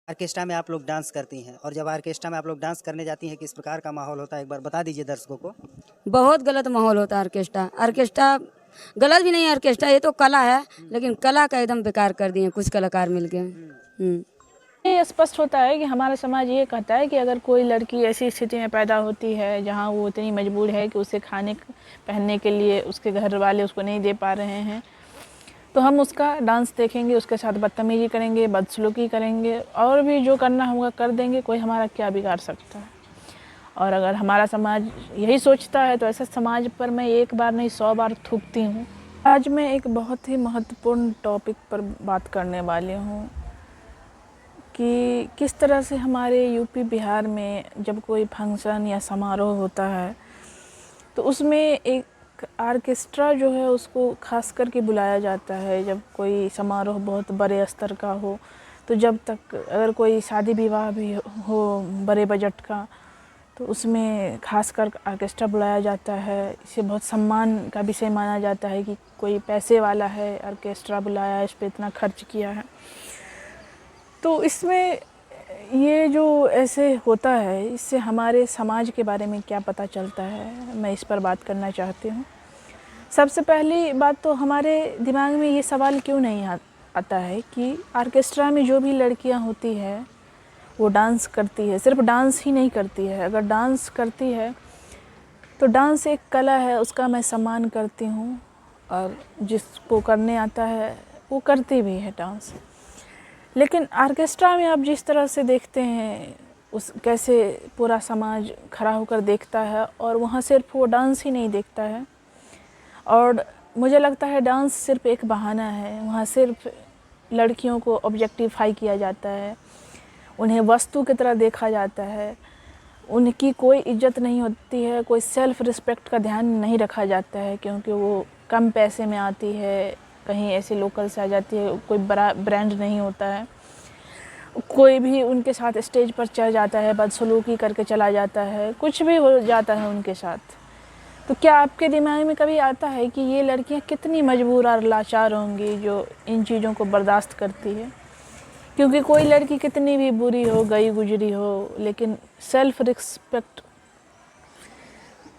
Orchestra में आप लोग डांस करती हैं और जब ऑर्केस्ट्रा में आप लोग डांस करने जाती हैं किस प्रकार का माहौल होता है एक बार बता दीजिए दर्शकों को। बहुत गलत माहौल होता है। ऑर्केस्ट्रा ऑर्केस्ट्रा गलत भी नहीं है। ऑर्केस्ट्रा ये तो कला है, लेकिन कला का एकदम बेकार कर दिए कुछ कलाकार मिलके। ये स्पष्ट होता है कि हमारा समाज ये कहता है कि अगर कोई लड़की ऐसी स्थिति में पैदा होती है जहाँ वो इतनी मजबूर है कि उसे खाने पहनने के लिए उसके घर वाले उसको नहीं दे पा रहे हैं, तो हम उसका डांस देखेंगे, उसके साथ बदतमीजी करेंगे, बदसलूकी करेंगे और भी जो करना होगा कर देंगे। कोई हमारा क्या बिगाड़ सकता है। और अगर हमारा समाज यही सोचता है तो ऐसे समाज पर मैं एक बार नहीं 100 बार थूकती हूँ। आज मैं एक बहुत ही महत्वपूर्ण टॉपिक पर बात करने वाली हूँ कि किस तरह से हमारे यूपी बिहार में जब कोई फंक्शन या समारोह होता है तो उसमें एक ऑर्केस्ट्रा जो है उसको खास करके बुलाया जाता है। जब कोई समारोह बहुत बड़े स्तर का हो, तो जब तक अगर कोई शादी विवाह भी हो बड़े बजट का, तो उसमें खास कर ऑर्केस्ट्रा बुलाया जाता है। इसे बहुत सम्मान का विषय माना जाता है कि कोई पैसे वाला है, ऑर्केस्ट्रा बुलाया, इस पर इतना खर्च किया है। तो इसमें ये जो ऐसे होता है, इससे हमारे समाज के बारे में क्या पता चलता है, मैं इस पर बात करना चाहती हूँ। सबसे पहली बात तो हमारे दिमाग में ये सवाल क्यों नहीं आता है कि ऑर्केस्ट्रा में जो भी लड़कियाँ होती है वो डांस करती है, सिर्फ डांस ही नहीं करती है। अगर डांस करती है तो डांस एक कला है, उसका मैं सम्मान करती हूँ और जिसको करने आता है वो करती भी है डांस। लेकिन ऑर्केस्ट्रा में आप जिस तरह से देखते हैं उस कैसे पूरा समाज खड़ा होकर देखता है, और वहाँ सिर्फ वो डांस ही नहीं देखता है। और मुझे लगता है डांस सिर्फ एक बहाना है। वहाँ सिर्फ लड़कियों को ऑब्जेक्टिफाई किया जाता है, उन्हें वस्तु की तरह देखा जाता है, उनकी कोई इज्जत नहीं होती है, कोई सेल्फ रिस्पेक्ट का ध्यान नहीं रखा जाता है, क्योंकि वो कम पैसे में आती है, कहीं ऐसे लोकल से आ जाती है, कोई बड़ा ब्रांड नहीं होता है। कोई भी उनके साथ स्टेज पर चढ़ जाता है, बदसलूकी करके चला जाता है, कुछ भी हो जाता है उनके साथ। तो क्या आपके दिमाग में कभी आता है कि ये लड़कियां कितनी मजबूर और लाचार होंगी जो इन चीज़ों को बर्दाश्त करती है? क्योंकि कोई लड़की कितनी भी बुरी हो, गई गुजरी हो, लेकिन सेल्फ रिस्पेक्ट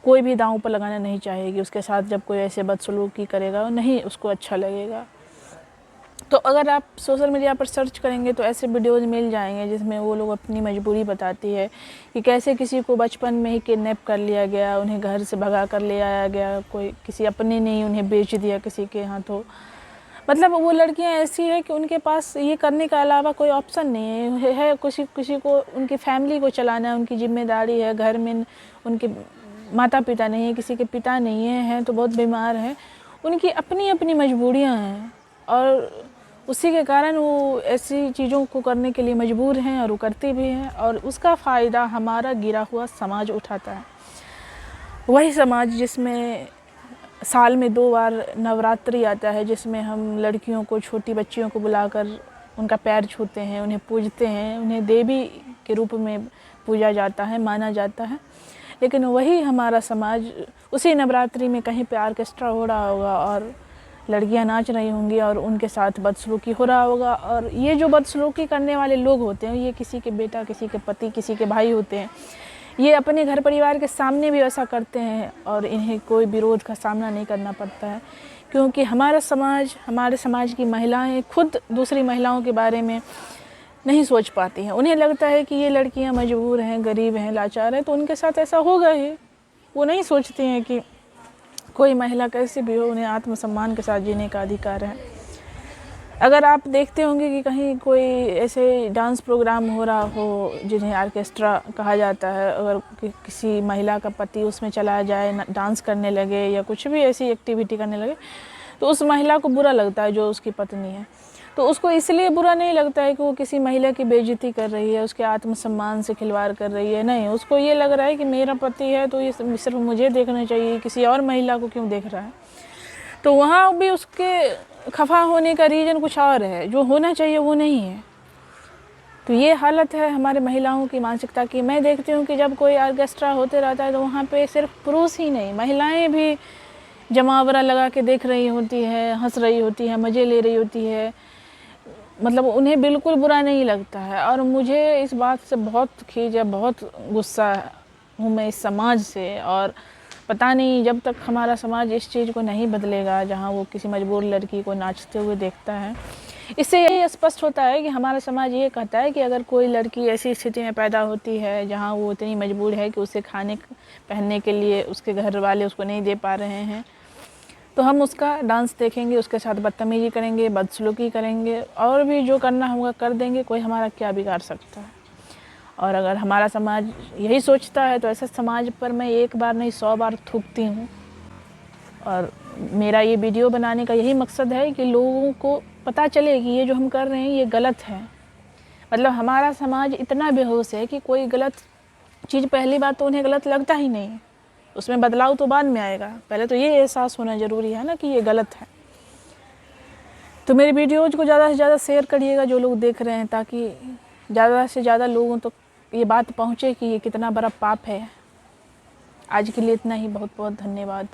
कोई भी दांव पर लगाना नहीं चाहेगी। उसके साथ जब कोई ऐसे बदसलूकी करेगा नहीं उसको अच्छा लगेगा। तो अगर आप सोशल मीडिया पर सर्च करेंगे तो ऐसे वीडियोज़ मिल जाएंगे जिसमें वो लोग अपनी मजबूरी बताती है कि कैसे किसी को बचपन में ही किडनैप कर लिया गया, उन्हें घर से भगा कर ले आया गया, कोई किसी अपने ने ही उन्हें बेच दिया किसी के हाथों। मतलब वो लड़कियां ऐसी है कि उनके पास ये करने के अलावा कोई ऑप्शन नहीं है। किसी को उनकी फैमिली को चलाना उनकी जिम्मेदारी है। घर में उनके माता पिता नहीं है, किसी के पिता नहीं हैं तो बहुत बीमार हैं, उनकी अपनी अपनी मजबूरियां हैं और उसी के कारण वो ऐसी चीज़ों को करने के लिए मजबूर हैं और वो करती भी हैं, और उसका फ़ायदा हमारा गिरा हुआ समाज उठाता है। वही समाज जिसमें साल में 2 बार नवरात्रि आता है, जिसमें हम लड़कियों को, छोटी बच्चियों को बुलाकर उनका पैर छूते हैं, उन्हें पूजते हैं, उन्हें देवी के रूप में पूजा जाता है, माना जाता है। लेकिन वही हमारा समाज उसी नवरात्रि में कहीं पे ऑर्केस्ट्रा हो रहा होगा और लड़कियां नाच रही होंगी और उनके साथ बदसलूकी हो रहा होगा। और ये जो बदसलूकी करने वाले लोग होते हैं ये किसी के बेटा, किसी के पति, किसी के भाई होते हैं। ये अपने घर परिवार के सामने भी ऐसा करते हैं और इन्हें कोई विरोध का सामना नहीं करना पड़ता है, क्योंकि हमारे समाज की महिलाएं खुद दूसरी महिलाओं के बारे में नहीं सोच पाती हैं। उन्हें लगता है कि ये लड़कियां मजबूर हैं, गरीब हैं, लाचार हैं, तो उनके साथ ऐसा होगा ही। वो नहीं सोचती हैं कि कोई महिला कैसी भी हो, उन्हें आत्मसम्मान के साथ जीने का अधिकार है। अगर आप देखते होंगे कि कहीं कोई ऐसे डांस प्रोग्राम हो रहा हो जिन्हें ऑर्केस्ट्रा कहा जाता है, अगर किसी महिला का पति उसमें चला जाए, डांस करने लगे या कुछ भी ऐसी एक्टिविटी करने लगे, तो उस महिला को बुरा लगता है जो उसकी पत्नी है। तो उसको इसलिए बुरा नहीं लगता है कि वो किसी महिला की बेइज्जती कर रही है, उसके आत्मसम्मान से खिलवाड़ कर रही है, नहीं, उसको ये लग रहा है कि मेरा पति है तो ये सिर्फ मुझे देखना चाहिए, किसी और महिला को क्यों देख रहा है। तो वहाँ भी उसके खफा होने का रीज़न कुछ और है, जो होना चाहिए वो नहीं है। तो ये हालत है हमारे महिलाओं की मानसिकता की। मैं देखती हूँ कि जब कोई ऑर्केस्ट्रा होते रहता है तो वहाँ पे सिर्फ पुरुष ही नहीं, महिलाएं भी जमावड़ा लगा के देख रही होती है, हंस रही होती है, मज़े ले रही होती है। मतलब उन्हें बिल्कुल बुरा नहीं लगता है। और मुझे इस बात से बहुत खीज है, बहुत गुस्सा हूँ मैं इस समाज से। और पता नहीं जब तक हमारा समाज इस चीज़ को नहीं बदलेगा, जहाँ वो किसी मजबूर लड़की को नाचते हुए देखता है, इससे यही स्पष्ट होता है कि हमारा समाज ये कहता है कि अगर कोई लड़की ऐसी स्थिति में पैदा होती है जहाँ वो इतनी मजबूर है कि उसे खाने पहनने के लिए उसके घर वाले उसको नहीं दे पा रहे हैं, तो हम उसका डांस देखेंगे, उसके साथ बदतमीजी करेंगे, बदसलूकी करेंगे, और भी जो करना होगा कर देंगे। कोई हमारा क्या बिगाड़ सकता है। और अगर हमारा समाज यही सोचता है तो ऐसे समाज पर मैं एक बार नहीं 100 बार थूकती हूँ। और मेरा ये वीडियो बनाने का यही मकसद है कि लोगों को पता चले कि ये जो हम कर रहे हैं ये गलत है। मतलब हमारा समाज इतना बेहोश है कि कोई गलत चीज़ पहली बात तो उन्हें गलत लगता ही नहीं, उसमें बदलाव तो बाद में आएगा। पहले तो ये एहसास होना ज़रूरी है ना कि ये गलत है। तो मेरी वीडियोज़ को ज़्यादा से ज़्यादा शेयर करिएगा जो लोग देख रहे हैं, ताकि ज़्यादा से ज़्यादा लोगों तक ये बात पहुँचे कि ये कितना बड़ा पाप है। आज के लिए इतना ही। बहुत बहुत धन्यवाद।